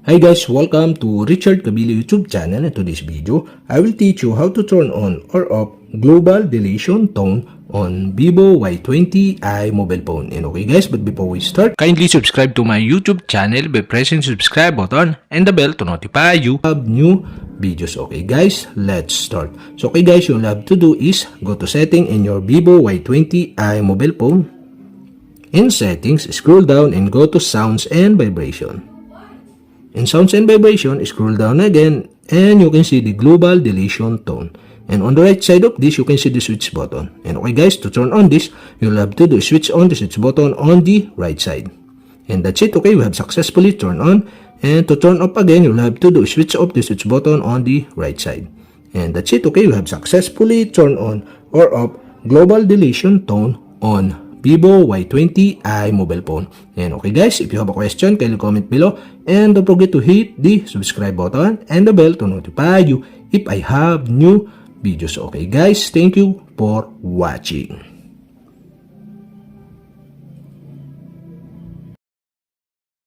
Hi guys, welcome to Richard Cabile YouTube channel. In today's video, I will teach you how to turn on or off global deletion tone on Vivo Y20i mobile phone. And okay guys, but before we start, kindly subscribe to my YouTube channel by pressing the subscribe button and the bell to notify you of new videos. Okay guys, let's start. So okay guys, you'll have to do is go to setting in your Vivo Y20i mobile phone. In settings, scroll down and go to sounds and vibration. In sounds and vibration, scroll down again and you can see the global deletion tone. And on the right side of this, you can see the switch button. And okay guys, to turn on this, you'll have to do switch on the switch button on the right side. And that's it. Okay, we have successfully turned on. And to turn off again, you'll have to do switch off the switch button on the right side. And that's it. Okay, we have successfully turned on or off global deletion tone on Vivo Y20i mobile phone. And okay guys, if you have a question, kindly comment below. And don't forget to hit the subscribe button and the bell to notify you if I have new videos. Okay guys, thank you for watching.